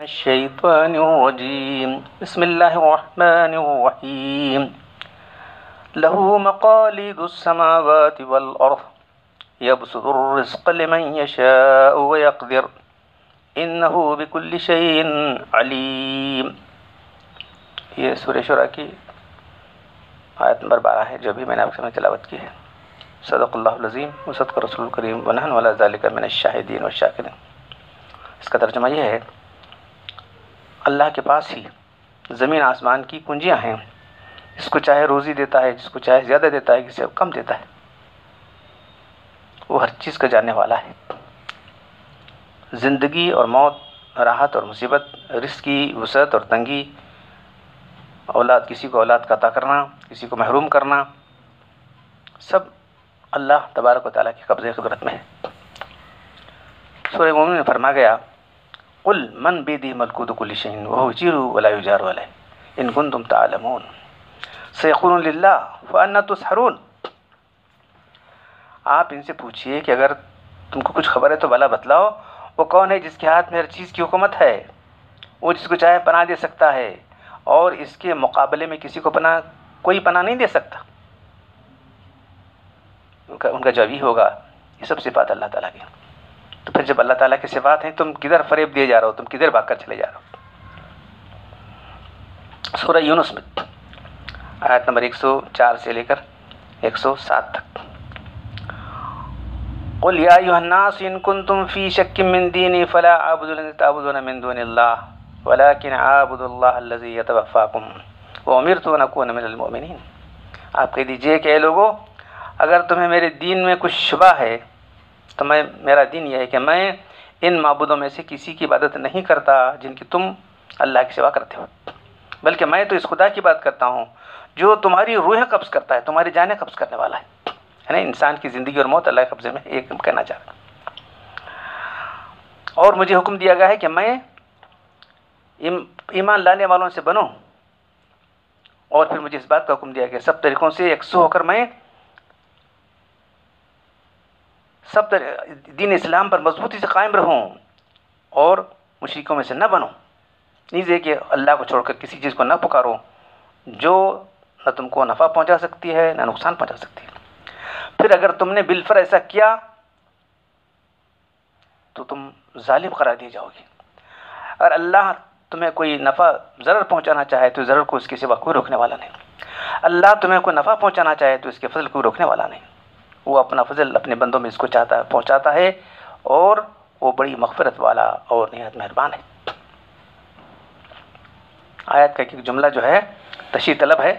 الشيطان الرجيم بسم الله الرحمن الرحيم له مقاليد السماوات والأرض يبسط الرزق لمن يشاء ويقدر إنه بكل شيء عليم. یہ سورہ شورى کی آیت نمبر 12 ہے جو بھی میں نے آپ کے سامنے تلاوت کی ہے. صدق اللہ العظیم وصدق رسول الکریم ونحن علی ذلک من الشاہدین والشاکرین. اس کا ترجمہ یہ ہے، اللہ کے پاس ہی زمین آسمان کی کنجیاں ہیں. جس کو چاہے روزی دیتا ہے، جس کو چاہے زیادہ دیتا ہے، کسی کو کم دیتا ہے. وہ ہر چیز کا جاننے والا ہے. زندگی اور موت، راحت اور مصیبت، رزق کی وسعت اور تنگی، کسی کو اولاد کا عطا کرنا، کسی کو محروم کرنا، سب اللہ تبارک و تعالیٰ کے قبضے قدرت میں ہے. سورہ مومن میں فرما گیا، قل من بیدہ ملکوت کل شیء وہو یجیر ولا یجار علیہ ان کنتم تعلمون سیقولون للہ فأنی تسحرون. آپ ان سے پوچھئے کہ اگر تم کو کچھ خبر ہے تو بھلا بتلاؤ، وہ کون ہے جس کے ہاتھ میں ہر چیز کی حکومت ہے، وہ جس کو چاہے پناہ دے سکتا ہے اور اس کے مقابلے میں کسی کو کوئی پناہ نہیں دے سکتا. ان کا جواب یہ ہوگا، یہ سب صفات اللہ تعالیٰ کی. تو پھر جب اللہ تعالیٰ کی صفات ہیں، تم کدھر فریب دیے جا رہے ہو، تم کدھر بھاگ کر چلے جا رہے ہو. سورہ یونس میں آیت نمبر 104 سے لے کر 107 تک، قل یا ایھا الناس ان کنتم فی شک من دینی فلا اعبد الذین تعبدون من دون اللہ ولکن اعبد اللہ الذی یتوفاکم وامرت ان اکون من المؤمنین. آپ کہہ دیجئے کہ اے لوگو، اگر تمہیں میرے دین میں کچھ شبہ ہے تو میرا دین یہ ہے کہ میں ان معبودوں میں سے کسی کی عبادت نہیں کرتا جن کی تم اللہ کی سوا کرتے ہو، بلکہ میں تو اس خدا کی بات کرتا ہوں جو تمہاری روحیں قبض کرتا ہے، تمہاری جانیں قبض کرنے والا ہے. یعنی انسان کی زندگی اور موت اللہ کے قبضے میں ایک کہنا چاہ رہا ہے. اور مجھے حکم دیا گیا ہے کہ میں ایمان لانے والوں سے بنوں، اور پھر مجھے اس بات کا حکم دیا کہ سب طریقوں سے یکسو ہو کر میں دین اسلام پر مضبوطی سے قائم رہوں اور مشرکوں میں سے نہ بنوں. نیز کہ اللہ کو چھوڑ کر کسی چیز کو نہ پکارو جو نہ تم کو نفع پہنچا سکتی ہے نہ نقصان پہنچا سکتی ہے. پھر اگر تم نے بالفعل ایسا کیا تو تم ظالم قرار دیے جاؤ گے. اگر اللہ تمہیں کوئی نفع ضرر پہنچانا چاہے تو ضرر کو اس کے سوا کوئی روکنے والا نہیں. اللہ تمہیں کوئی نفع پہنچانا چاہے تو اس کے فضل کوئی روکنے والا نہیں. وہ اپنا فضل اپنے بندوں میں اس کو چاہتا ہے پہنچاتا ہے، اور وہ بڑی مغفرت والا اور نہایت مہربان ہے. آیت کا ایک جملہ جو ہے تشریح طلب ہے.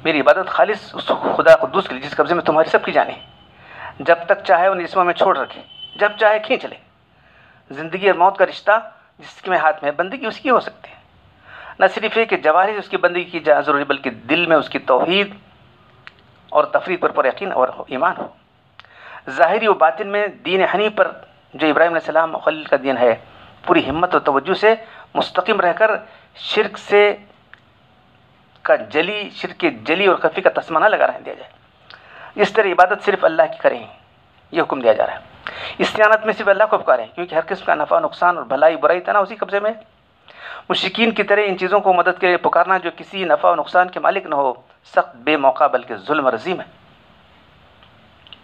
میری عبادت خالص اس خدا قدوس کے لیے جس قبضے میں تمہاری سب کی جانیں، جب تک چاہے ان جسموں میں چھوڑ رکھے، جب چاہے کھینچ لے. زندگی اور موت کا رشتہ جس کے ہاتھ میں بندگی اس کی ہو سکتی ہے. نہ صرف یہ کہ جواہر سے اس کی بندگی کی ضروری، بلکہ دل میں اس کی توحید اور تفرید پر یقین اور ایمان ہو. ظاہری و باطن میں دین حنیف پر جو ابراہیم علیہ السلام خلیل کا دین ہے، پوری ہمت و توجہ سے مستقیم رہ کر شرک کے جلی اور خفی کا تسمہ نہ لگا رہنے دیا جائے. اس طرح عبادت صرف اللہ کی کریں، یہ حکم دیا جا رہا ہے. استعانت میں صرف اللہ کو پکاریں، کیونکہ ہر قسم کا نفع نقصان اور بھلائی برائی تنا اسی قبضے میں. مشرکین کی طرح ان چیزوں کو مدد کے لیے پکارنا جو کسی نفع و نقصان کے مالک نہ ہو، سخت بے موقع بلکہ ظلم و عظیم ہے.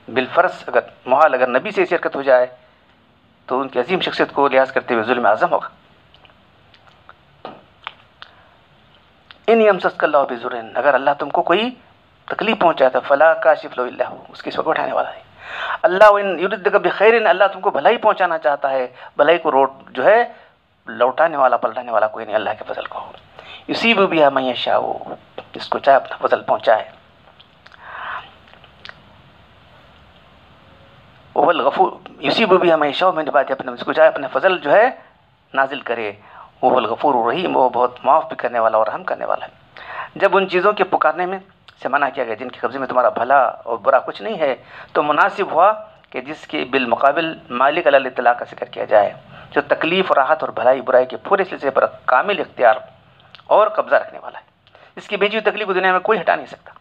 بالفرض اگر نبی سے ایسی حرکت ہو جائے تو ان کی عظیم شخصیت کو لحاظ کرتے ہوئے ظلم اعظم ہوگا. ان یمسسک اللہ بضر، اگر اللہ تم کو کوئی تکلیف پہنچایا تھا، فلا کاشف له الا هو، اس کی سبب اٹھانے والا ہے. اللہ وان یردک بخیر، اللہ تم کو بھلائی پہنچانا چاہتا ہے، بھلائی کو جو ہے لوٹانے والا پلٹانے والا کوئی نہیں اللہ کے فضل کو. یصیب بها من یشاء، جس کو چاہے اپنا فضل پہنچائے. وہ الغفور، یصیب بها من یشاء، میں نے بات اپنے جس کو چاہے اپنا فضل جو ہے نازل کرے. وہ الغفور الرحیم، وہ بہت معاف بھی کرنے والا اور رحم کرنے والا ہے. جب ان چیزوں کے پکارنے میں سے منع کیا گیا جن کے قبضے میں تمہارا بھلا اور برا کچھ نہیں ہے، تو مناسب ہوا کہ جس کے بالمقابل مالک علی الاطلاق کا ذکر کیا جائے، جو تکلیف، راحت اور بھلائی برائی کے پورے سلسلے پر کامل اختیار اور قبضہ رکھنے والا ہے، جس کی بھیجی ہوئی تکلیف کو دنیا میں کوئی ہٹا نہیں سکتا،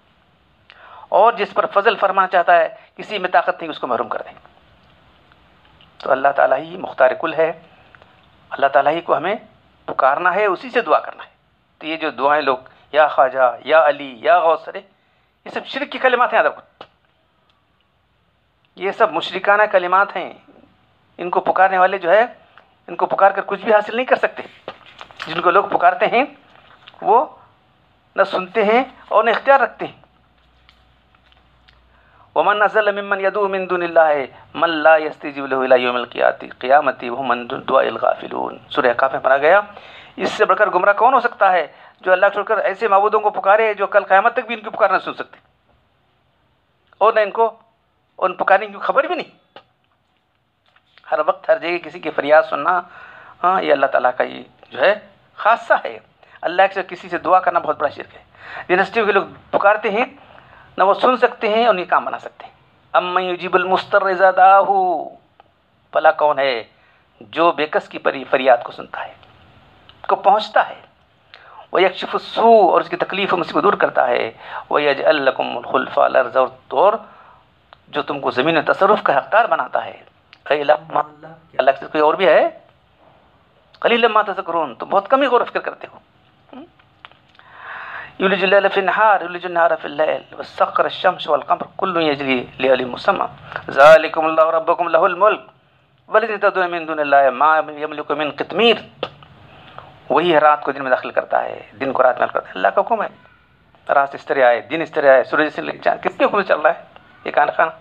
اور جس پر فضل فرمانا چاہتا ہے، کسی میں طاقت نہیں اس کو محروم کر دے۔ تو اللہ تعالیٰ ہی مختار کل ہے، اللہ تعالیٰ ہی کو ہمیں پکارنا ہے، اسی سے دعا کرنا ہے۔ تو یہ جو دعائیں لوگ یا خواجہ یا علی یا غوث، یہ سب شرک کی کلمات ہیں، یاد رکھو، یہ سب مشرکانہ کلمات ہیں۔ ان کو پکارنے والے جو ہے، ان کو پکار کر کچھ بھی حاصل نہیں کر سکتے۔ جن کو لوگ پکارتے ہیں وہ نہ سنتے ہیں اور نہ اختیار رکھتے ہیں۔ ومن اضل ممن يدعو من دون الله من لا يستجيب له الى يوم القيامه وهم من دعاء الغافلون، سورہ کہف میں پڑھا گیا۔ اس سے بڑھ کر گمراہ کون ہو سکتا ہے جو اللہ چھوڑ کر ایسے معبودوں کو پکارے جو کل قیامت تک بھی ان کی پکار نہ سن سکتے، اور نہ ان کو ان پکارنے کی خبر بھی نہیں۔ ہر وقت ہر جگہ کسی کی فریاد سننا، یہ اللہ تعالیٰ کا یہ جو ہے خاصہ ہے۔ اللہ سے کسی سے دعا کرنا بہت بڑا شرک ہے۔ جن ہستیوں کے لوگ پکارتے ہیں نہ وہ سن سکتے ہیں اور نہ کام بنا سکتے ہیں۔ امن یجیب المضطر اذا دعاہ، بھلا کون ہے جو بے کس کی فریاد کو سنتا ہے، کو پہنچتا ہے۔ ویکشف السوء، اور اس کی تکلیف مصیبت کو دور کرتا ہے۔ ویجعل لکم الخلفاء الارض، اور جو تم کو زمین میں تصرف کا حقدار بناتا ہے۔ اللہ کے کوئی اور بھی ہے؟ قلیلا ما تذکرون، تو بہت کم ہی غور و فکر کرتے ہو۔ یولج اللیل فی النہار یولج النہار فی اللیل وسخر الشمس والقمر کل یجری لأجل مسمى ذلکم اللہ ربکم لہ الملک والذین تدعون من دون اللہ ما یملک من قطمیر، وہی رات کو دن میں داخل کرتا ہے، دن کو رات میں داخل کرتا ہے۔ اللہ کا حکم ہے، رات اس طرح آئے، دن اس طرح آئے، سورج سے کس کے حکم سے چل رہا ہے؟ یہ کارخانہ،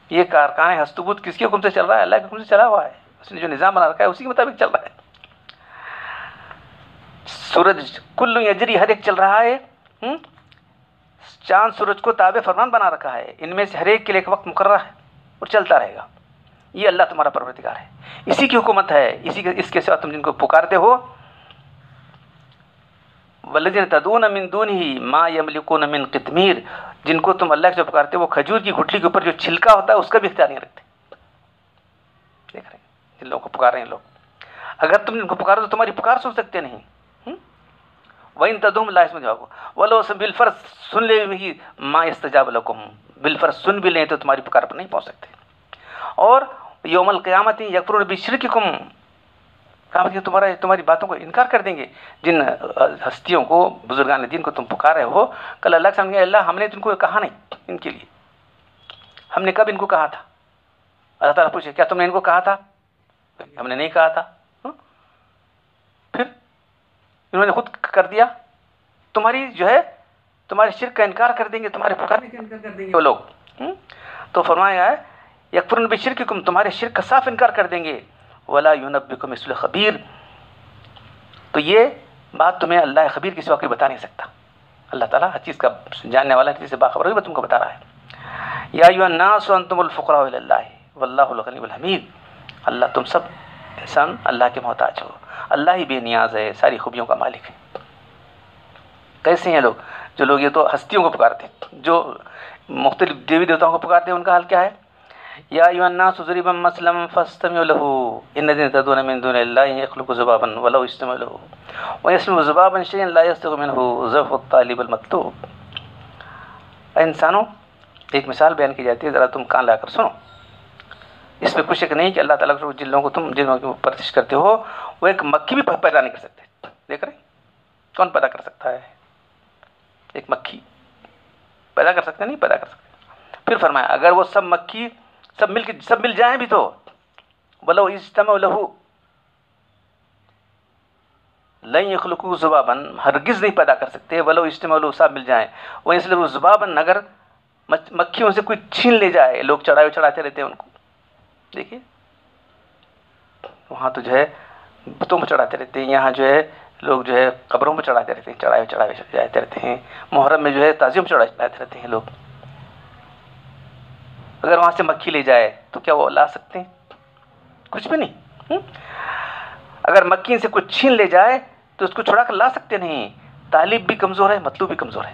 یہ کارخانہ ہستبوت کس کے حکم سے چل رہا ہے؟ اللہ کے حکم سے چلا ہوا ہے۔ اس نے جو نظام بنا رکھا ہے اسی کے مطابق چل رہا ہے۔ سورج کل یجری، ہر ایک چل رہا ہے۔ چاند سورج کو تابع فرمان بنا رکھا ہے، ان میں سے ہر ایک کے لیے ایک وقت مقررہ ہے اور چلتا رہے گا۔ یہ اللہ تمہارا پروردگار ہے، اسی کی حکومت ہے، اس کے سوا تم جن کو پکارتے ہو۔ والذین تدعون من دونہ ما یملکون من قطمیر، جن کو تم اللہ سے پکارتے ہو وہ کھجور کی گٹھلی کے اوپر جو چھلکا ہوتا ہے اس کا بھی اختیار نہیں رکھتے۔ دیکھ رہے ہیں جن لوگوں کو پکار رہے ہیں لوگ، اگر تم ان کو پکارو تو تمہاری پکار سن سکتے نہیں۔ وَإِن تَدْعُوهُمْ لَا يَسْمَعُوا دُعَاءَكُمْ وَلَوْ بِالْفَرْض، سن لے بھی ما يَسْتَجَابُ لَكُمْ، بالفرض سن بھی لیں تو تمہاری پکار پر نہیں پہنچ سکتے۔ اور یوم القیامت یکفرون بشرککم، قیامت کے تمہاری باتوں کو انکار کر دیں گے۔ جن ہستیوں کو، بزرگان دین کو تم پکار رہے ہو، کل اللہ کے سامنے اللہ ہم نے تم کو کہا نہیں ان کے لیے، ہم نے کب ان کو کہا تھا؟ اللہ تعالیٰ پوچھے کیا تم نے ان کو کہا تھا؟ ہم نے نہیں کہا تھا۔ پھر انہوں نے خود کر دیا، تمہاری جو ہے تمہارے شرک کا انکار کر دیں گے، تمہارے پکارنے کا انکار کر دیں گے وہ لوگ۔ تو فرمایا ہے یکفرون بشرککم، تمہارے شرک کا صاف انکار کر دیں گے۔ ولا ینبئک مثل خبیر، تو یہ بات تمہیں اللہ خبیر کے سوا کوئی بتا نہیں سکتا۔ اللہ تعالیٰ ہر چیز کا جاننے والا ہے، چیز سے باخبر ہوئی، تم کو بتا رہا ہے۔ یا ایھا الناس انتم الفقراء الی اللہ واللہ الغنی الحمید، اللہ تم سب انسان اللہ کے محتاج ہو، اللہ ہی بے نیاز ہے، ساری خوبیوں کا مالک ہے۔ کیسے ہیں لوگ؟ جو لوگ یہ تو ہستیوں کو پکارتے ہیں، جو مختلف دیوی دیوتاؤں کو پکارتے ہیں، ان کا حال کیا ہے؟ یا ایھا الناس ضرب مثلا فاستمعوا له ان الذين تدعون من دون الله يخلقوا ذبابا ولو اجتمعوا له ويسمعوا ذبابا شيئا لا يستطيع منه ضعف الطالب المطلوب۔ اے انسانوں، ایک مثال بیان کی جاتی ہے، ذرا تم کان لا کر سنو۔ اس میں کچھ شک نہیں کہ اللہ تعالیٰ کو جن لوگوں کو جن لوگوں کی پرستش کرتے ہو وہ ایک مکھی بھی پیدا نہیں کر سکتے۔ دیکھ رہے ہیں کون پیدا کر سکتا ہے؟ ایک مکھی پیدا کر سکتے نہیں پیدا کر سکتے۔ پھر فرمایا اگر وہ سب مکھی سب مل جائیں بھی تو ولو اجتمعوا له لن يخلقوا ذبابا، ہرگز نہیں پیدا کر سکتے، ولو اجتمعوا له سب مل جائیں، ويسلبوا ذبابا، اگر مکھیوں سے کوئی چھین لے جائے، لوگ چڑھاتے رہتے ہیں ان کو۔ دیکھیے وہاں تو جو ہے بتوں پہ چڑھاتے رہتے ہیں، یہاں جو ہے لوگ جو ہے قبروں پہ چڑھاتے رہتے ہیں، چڑھائے جاتے رہتے ہیں، محرم میں جو ہے تعظیم چڑھاتے رہتے ہیں لوگ۔ اگر وہاں سے مکھی لے جائے تو کیا وہ لا سکتے ہیں؟ کچھ بھی نہیں۔ اگر مکھی سے کچھ چھین لے جائے تو اس کو چھڑا کر لا سکتے نہیں۔ طالب بھی کمزور ہے، مطلوب بھی کمزور ہے۔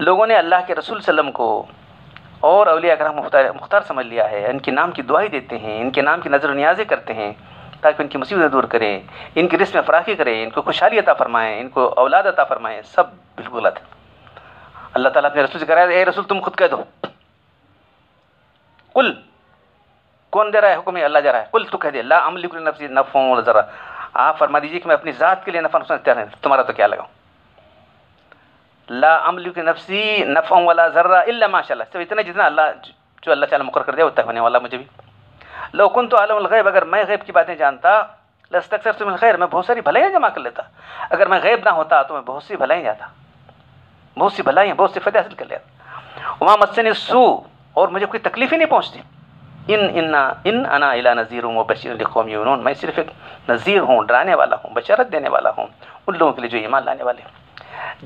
لوگوں نے اللہ کے رسول صلی اللہ علیہ وسلم کو اور اولیاء کرام مختار سمجھ لیا ہے، ان کے نام کی دعائیں دیتے ہیں، ان کے نام کی نظر و نیازیں کرتے ہیں تاکہ ان کی مصیبتیں دور کریں، ان کی رزق میں فراخی کریں، ان کو خوشحالی عطا فرمائیں، ان کو اولاد عطا فرمائیں، سب بالکل غلط ہے۔ اللہ تعالیٰ اپنے رسول سے کہہ رہا ہے، اے رسول تم خود کہہ دو، قل، کون دے رہا ہے حکم؟ اللہ دے رہا ہے، قل تو کہہ دے، لا املک لنفسی نفعا ولا ضرا، آپ فرما دیجیے کہ میں اپنی ذات کے لیے نفع نقصان اختیار نہیں، تمہارا تو کیا لگاؤں، لا املک نفسی نفعا ولا ضرا الا ما شاء اللہ، صرف اتنا جتنا اللہ جو اللہ تعالیٰ مقرر کر دیا اتنا ہونے والا مجھے بھی۔ لو کنت اعلم الغیب، اگر میں غیب کی باتیں جانتا، لاستکثرت من الخیر، میں بہت ساری بھلائیاں جمع کر لیتا، اگر میں غیب نہ ہوتا تو میں بہت سی بھلائیاں جاتا، بہت سی بھلائیاں، بہت سی فتح حاصل کر لیتا۔ وما مسنی السوء، اور مجھے کوئی تکلیف ہی نہیں پہنچتی، ان انا الا نذیر وبشیر لقوم یؤمنون، میں صرف ایک نذیر ہوں، ڈرانے والا ہوں، بشارت دینے والا ہوں ان لوگوں کے لیے جو ایمان لانے والے ہیں۔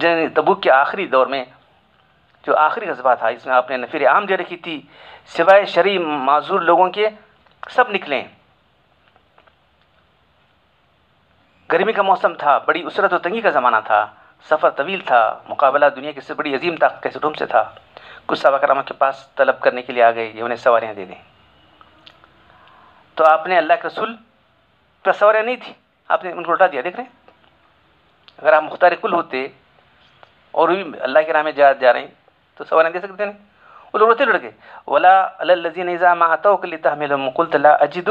جنگ تبوک کے آخری دور میں جو آخری غزوہ تھا، اس میں آپ نے نفیر عام دے رکھی تھی، سوائے شرعی معذور لوگوں کے سب نکلے، گرمی کا موسم تھا، بڑی اسرت و تنگی کا زمانہ تھا، سفر طویل تھا، مقابلہ دنیا کی سے بڑی عظیم طاقت کے روم سے تھا۔ کچھ صحابہ کرام کے پاس طلب کرنے کے لیے آ گئے، یہ انہیں سواریاں دے دیں، تو آپ نے اللہ کے رسول پہ سواریاں نہیں تھی، آپ نے ان کو الٹا دیا۔ دیکھ رہے ہیں، اگر آپ مختار کل ہوتے اور بھی اللہ کی راہ میں جا رہے ہیں تو سواریاں دے سکتے نہیں، وہ لوگ روتے لڑ گئے، ولا علی الذین اذا ما اتوک لتحملهم قلت لا اجد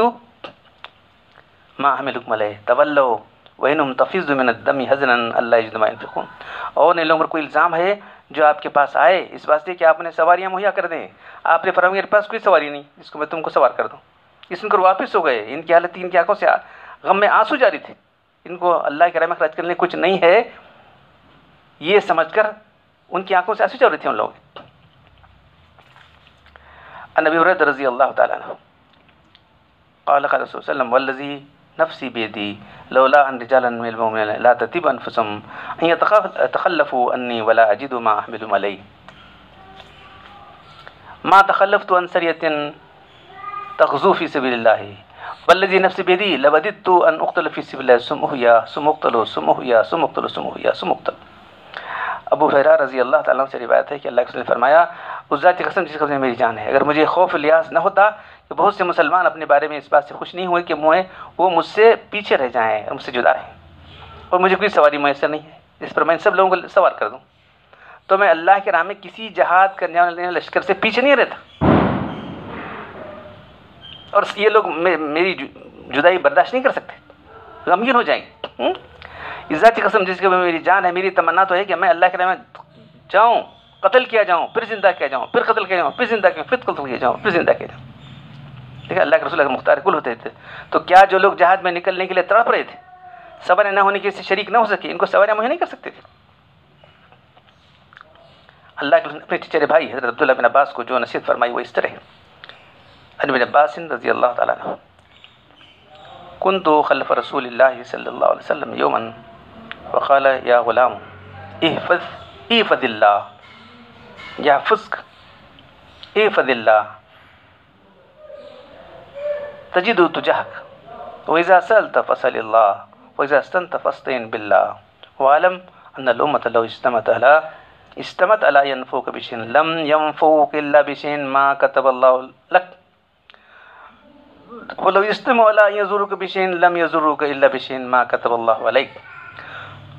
ما احملکم علیہ تولوا وانهم تفیض من الدم حزنا الا یجدوا ما ينفقون، اور ان لوگوں پر کوئی الزام ہے جو آپ کے پاس آئے اس واسطے کہ آپ انہیں سواریاں مہیا کر دیں، آپ نے فرمایا میرے پاس کوئی سواری نہیں جس کو میں تم کو سوار کر دوں، یہ سن کر واپس ہو گئے، ان کی حالت ان کی آنکھوں سے غم میں آنسو جاری تھے، ان کو اللہ کے راہ میں خرچ کرنے کچھ نہیں ہے یہ سمجھ کر ان کی آنکھوں سے آنسو جاری تھے ان لوگوں کے۔ عن ابی ہریرہ رضی اللہ تعالیٰ عنہ قال قال رسول صلی اللہ علیہ وسلم والذی نفسی بیدی لولا ان رجالا من المؤمنین لا تطيب انفسهم ان يتخلفوا انی ولا اجد ما احملهم علی ما تخلفت عن سریة تغزو فی سبیل اللہ والذی نفسی بیدی لوددت ان اقتل فی سبیل اللہ ثم احیا ثم اقتل ثم احیا ثم اقتل ثم احیا ثم اقتل۔ ابو ہریرہ رضی اللہ تعالیٰ عنہ سے روایت ہے کہ اللہ کے رسول نے فرمایا، اس ذات کی قسم جس قبضے میں میری جان ہے، اگر مجھے خوف لیاس نہ ہوتا کہ بہت سے مسلمان اپنے بارے میں اس بات سے خوش نہیں ہوئے کہ وہ مجھ سے پیچھے رہ جائیں اور مجھ سے جدا رہیں، اور مجھے کوئی سواری میسر نہیں ہے جس پر میں ان سب لوگوں کو سوار کر دوں، تو میں اللہ کے راہ میں کسی جہاد کرنے والے لشکر سے پیچھے نہیں رہتا، اور یہ لوگ میری جدائی برداشت نہیں کر سکتے، غمگین ہو جائیں گے۔ اس ذات کی قسم جس کے میری جان ہے، میری تمنا تو ہے کہ میں اللہ کے راہ میں جاؤں، قتل کیا جاؤں، پھر زندہ کیا جاؤں، پھر قتل کیا جاؤں، پھر زندہ کیا، پھر قتل کیا جاؤں، پھر زندہ کیا جاؤں۔ دیکھیں اللہ کے رسول اگر مختار کل ہوتے تھے تو کیا جو لوگ جہاد میں نکلنے کے لیے تڑپ رہے تھے، سواریں نہ ہونے کی سے شریک نہ ہو سکے، ان کو سواریاں مہیا نہیں کر سکتے تھے۔ اللہ کے اپنے چچرے بھائی حضرت عبداللہ بن عباس کو جو نصیحت فرمائی وہ اس طرح ہے۔ عن ابن عباس رضی اللہ تعالیٰ عنہ كنت خلف رسول اللہ صلی اللہ علیہ وسلم یوما وقال یا غلام احفظ اللہ یحفظک احفظ اللہ تجد تجاہک وإذا سألت فاسأل اللہ وإذا استنت فاستعن باللہ وعلم ان الامة لو استمت على ينفوك بشيء لم ينفوك الا بشيء ما كتب الله لك ولو يستمع على يزورك بشيء لم يزورك الا بشيء ما كتب الله عليك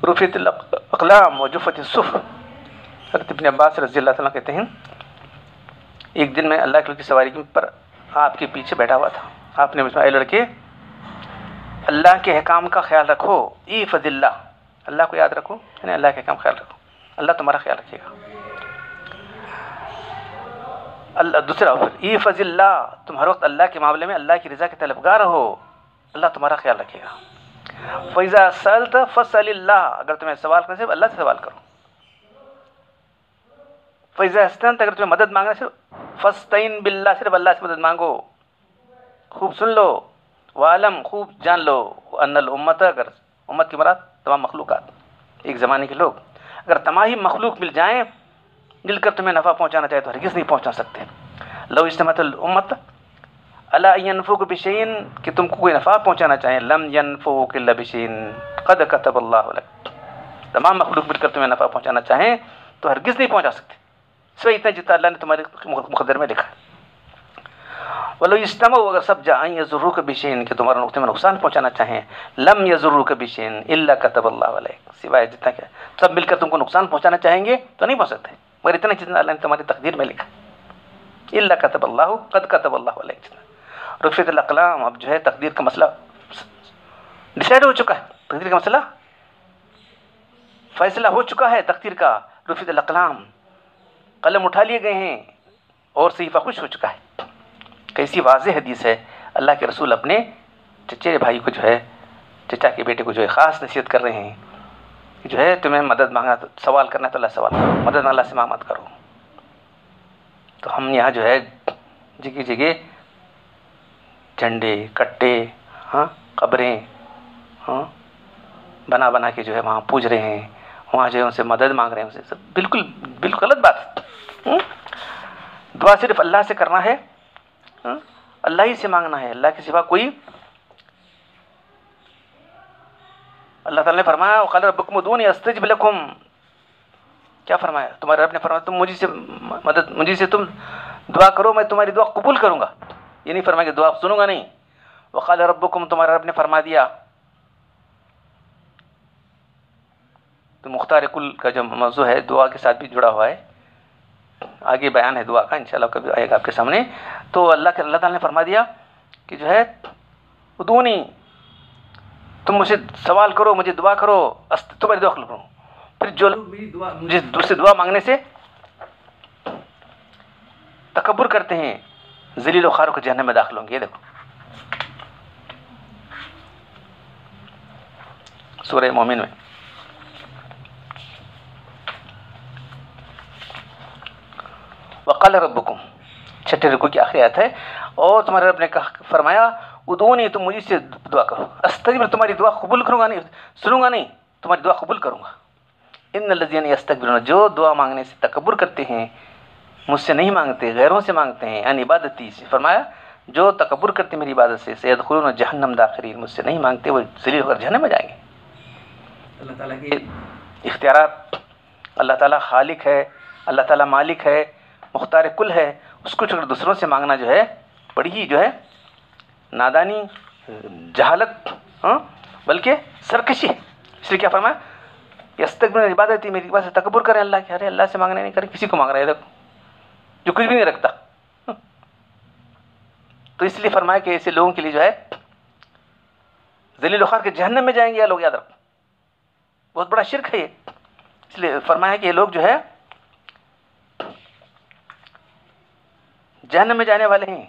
رفعت الاقلام وجفت الصحف۔ حضرت ابن عباس رضی اللہ تعالیٰ کہتے ہیں ایک دن میں اللہ کی سواری پر آپ کے پیچھے بیٹھا ہوا تھا، آپ نے اے لڑکے اللہ کے احکام کا خیال رکھو، احفظ اللہ، اللہ کو یاد رکھو، یعنی اللہ کے احکام خیال رکھو، اللہ تمہارا خیال رکھے گا۔ دوسرا احفظ اللہ، تم ہر وقت اللہ کے معاملے میں اللہ کی رضا کے طلبگار ہو، اللہ تمہارا خیال رکھے گا۔ فَإِذَا سَأَلْتَ فَاسْأَلِ اللَّهَ، اگر تمہیں سوال کرنا صرف اللہ سے سوال کرو۔ فَإِذَا اسْتَعَنْتَ، اگر تمہیں مدد مانگنا صرف فَاسْتَعِن بِاللَّهِ، صرف اللہ سے مدد مانگو۔ خوب سن لو، وَعَلَمْ، خوب جان لو، أَنَّ الْأُمَّةَ، اگر امت کی مراد تمام مخلوقات، ایک زمانے کے لوگ اگر تمام مخلوق مل جائیں، مل کر تمہیں نفع پہنچانا چاہے تو ہرگز نہیں پہنچا سکتے۔ لو اجتمعت الامت علی ان ينفوک بشیء، کہ تم کو کوئی نفع پہنچانا چاہیں، لم ينفوک الا بشیء قد كتب اللہ لک، تمام مخلوق مل کر تمہیں نفع پہنچانا چاہیں تو ہرگز نہیں پہنچا سکتے سوائے اتنا جتنا اللہ نے تمہارے مقدر میں لکھا. ولو اجتمعوا، اگر سب جائیں یضروک بشیء کہ تمہارا تمہیں نقصان پہنچانا چاہیں، لم یضروک بشیء الا كتب اللہ علیک، سوائے جتنا کہ سب مل کر تم کو نقصان پہنچانا چاہیں گے تو نہیں پہنچ سکتے، مگر اتنا جتنا اللہ نے تمہاری تقدیر میں لکھا. الا كتب اللہ قد كتب اللہ علیک. رفعت الاقلام، اب جو ہے تقدیر کا مسئلہ ڈیسائیڈ ہو چکا ہے، تقدیر کا مسئلہ فیصلہ ہو چکا ہے تقدیر کا. رفعت الاقلام، قلم اٹھا لیے گئے ہیں اور صحیفہ خوش ہو چکا ہے. کیسی واضح حدیث ہے. اللہ کے رسول اپنے چچیرے بھائی کو جو ہے، چچا کے بیٹے کو جو ہے خاص نصیحت کر رہے ہیں کہ جو ہے تمہیں مدد مانگنا تو سوال کرنا تو اللہ سے سوال کرو، مدد اللہ سے مت کرو. تو ہم یہاں جو ہے جگہ جگہ جھنڈے کٹے قبریں بنا بنا کے جو ہے وہاں پوج رہے ہیں، وہاں جو ہے ان سے مدد مانگ رہے ہیں. ان سے سب بالکل غلط بات ہے. دعا صرف اللہ سے کرنا ہے، اللہ ہی سے مانگنا ہے، اللہ کے سوا کوئی. اللہ تعالیٰ نے فرمایا وقال ربکم ادعونی استجب لکم، کیا فرمایا؟ تمہارے رب نے فرمایا تم مجھ سے تم دعا کرو، میں تمہاری دعا قبول کروں گا. یہ نہیں فرمایا کہ دعا سنوں گا نہیں. وقال ربکم، تمہارا رب نے فرما دیا. تو مختار کل کا جو موضوع ہے دعا کے ساتھ بھی جڑا ہوا ہے، آگے بیان ہے دعا کا، انشاءاللہ کبھی آئے گا آپ کے سامنے. تو اللہ تعالیٰ نے فرما دیا کہ جو ہے ادعونی، تم مجھے سوال کرو، مجھے دعا کرو، تمہاری دعا قبول کروں. پھر جو لوگ میری دعا مجھے دوسرے دعا مانگنے سے تکبر کرتے ہیں، ذلیل و خوار کو جہنم میں داخل ہوں گے. یہ دیکھو سورہ مومن میں وقال ربکم، چھٹے رکوع کی آخری آیت ہے. اور تمہارے رب نے فرمایا ادعونی، تم مجھ سے دعا کرو، استجب، تمہاری دعا قبول کروں گا، نہیں سنوں گا نہیں، تمہاری دعا قبول کروں گا. ان الذین یستکبرون، جو دعا مانگنے سے تکبر کرتے ہیں، مجھ سے نہیں مانگتے، غیروں سے مانگتے ہیں، عن عبادتی سے، فرمایا جو تکبر کرتے میری عبادت سے، سیدخلون جہنم داخرین، مجھ سے نہیں مانگتے وہ ذلیل ہو کر جہنم میں جائیں گے. اللہ تعالیٰ کے اختیارات، اللہ تعالیٰ خالق ہے، اللہ تعالیٰ مالک ہے، مختار کل ہے. اس کو چھوڑ دوسروں سے مانگنا جو ہے بڑی ہی جو ہے نادانی، جہالت، بلکہ سرکشی ہے. اس لیے کیا فرمایا یستکبرون عن عبادتی، میری عبادت سے تکبر کریں اللہ کے. ارے اللہ سے مانگنے نہیں کریں، کسی کو مانگ رہے ہیں دیکھو جو کچھ بھی نہیں رکھتا. تو اس لیے فرمایا کہ ایسے لوگوں کے لیے جو ہے ذلیل و خوار کے جہنم میں جائیں گے. یہ لوگ یاد رکھو، بہت بڑا شرک ہے یہ. اس لیے فرمایا کہ یہ لوگ جو ہے جہنم میں جانے والے ہیں.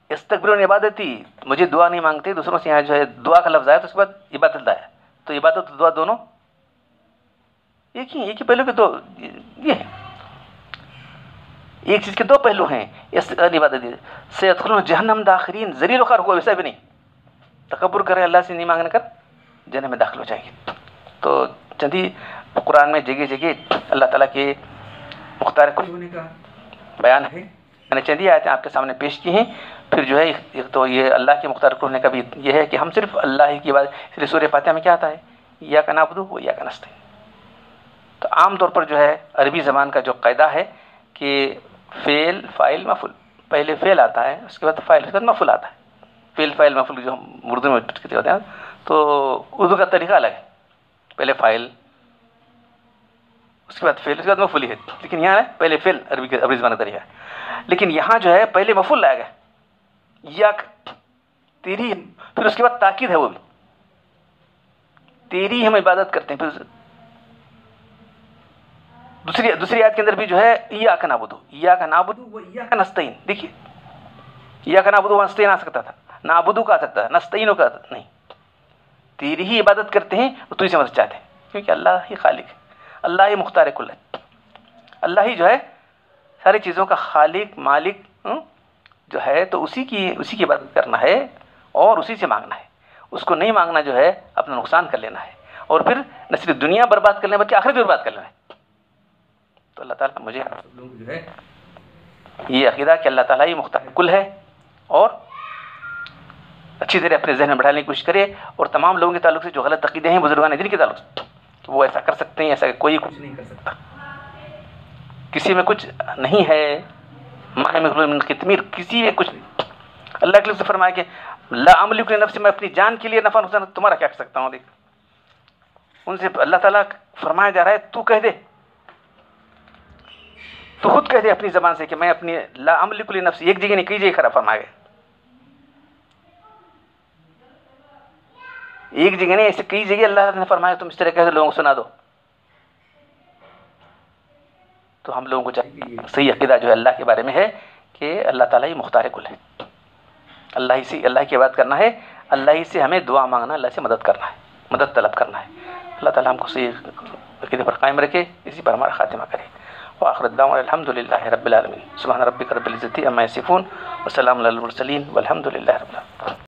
یستکبرون عبادتی، مجھے دعا نہیں مانگتے، دوسروں سے. یہاں جو ہے دعا کا لفظ آیا تو اس کے بعد عبادت آیا، تو عبادت اور دعا دونوں ایک ہی پہلو کے دو، یہ ہے ایک چیز کے دو پہلو ہیں. عبادت سیدخلون جہنم داخرین، ذلیل و خوار کو ویسا بھی نہیں، تکبر کرے اللہ سے نہیں مانگنے کر جہنم میں داخل ہو جائیں گے. تو چندی قرآن میں جگہ جگہ اللہ تعالیٰ کے مختار کل ہونے کا بیان ہے. میں نے چندی آیتیں آپ کے سامنے پیش کی ہیں. پھر جو ہے ایک تو یہ اللہ کے مختار کل ہونے کا بھی یہ ہے کہ ہم صرف اللہ ہی کی بات. اس لیے سورہ فاتحہ میں کیا آتا ہے ایاک نعبد و ایاک نستعین. تو عام طور پر جو ہے عربی زبان کا جو قاعدہ ہے کہ فعل فاعل مفعول، پہلے فعل آتا ہے، اس کے بعد فاعل، اس کے بعد مفعول آتا ہے. فعل فاعل مفعول جو ہم اردو میں ہوتے ہیں، تو اردو کا طریقہ الگ ہے، پہلے فاعل، اس کے بعد فعل، اس کے بعد مفعول ہے. لیکن یہاں ہے پہلے فعل، عربی زبان کا طریقہ ہے. لیکن یہاں جو ہے پہلے مفعول لایا گیا یک، تیری، پھر اس کے بعد تاکید ہے، وہ بھی تیری ہم عبادت کرتے ہیں. پھر دوسری آیت کے اندر بھی جو ہے ایاک نعبد و ایاک نستعین. دیکھیے ایاک نعبد و نستعین آ سکتا تھا، نعبدو کا آ سکتا ہے، نستعین کا نہیں. تیری ہی عبادت کرتے ہیں اور تجھ سے مدد چاہتے ہیں، کیونکہ اللہ ہی خالق ہے، اللہ ہی مختار کل ہے. اللہ ہی جو ہے ساری چیزوں کا خالق مالک جو ہے، تو اسی کی عبادت کرنا ہے اور اسی سے مانگنا ہے. اس کو نہیں مانگنا جو ہے اپنا نقصان کر لینا ہے، اور پھر نہ صرف دنیا برباد کر لینا بلکہ آخرت بھی برباد کر لینا ہے. تو اللہ تعالیٰ مجھے جو ہے یہ عقیدہ کہ اللہ تعالیٰ ہی مختار کل ہے، اور اچھی طرح اپنے ذہن میں بڑھانے کی کوشش کرے. اور تمام لوگوں کے تعلق سے جو غلط عقیدے ہیں بزرگان دین کے تعلق سے، وہ ایسا کر سکتے ہیں، ایسا کوئی کچھ نہیں کر سکتا. کسی میں کچھ نہیں ہے، ماء مخلوق من قطمیر، کسی میں کچھ نہیں۔ اللہ کے لیے فرمایا کہ لا املک لنفسی، میں اپنی جان کے لیے نفع نقصان تمہارا کیا کر سکتا ہوں۔ دیکھ ان سے اللہ تعالیٰ فرمایا جا رہا ہے تو کہہ دے، تو خود کہہ دے اپنی زبان سے کہ میں اپنی لا املک لنفسی، ایک جگہ نہیں کئی جگہ خراب فرمایا گیا، ایک جگہ نہیں ایسے کئی جگہ اللہ نے فرمایا تم اس طرح کہہ دو، لوگوں کو سنا دو۔ تو ہم لوگوں کو چاہیے صحیح عقیدہ جو ہے اللہ کے بارے میں ہے کہ اللہ تعالیٰ ہی مختار کل ہے، اللہ ہی سے اللہ کی بات کرنا ہے، اللہ ہی سے ہمیں دعا مانگنا، اللہ سے مدد کرنا ہے، مدد طلب کرنا ہے۔ اللہ تعالیٰ ہم کو صحیح عقیدے پر قائم رکھے، اسی پر ہمارا خاتمہ کرے۔ وآخر الدعوانا الحمد للہ رب العالمین، سبحان ربک رب العزۃ عما یصفون وسلام علی المرسلین والحمد للہ رب العالمین۔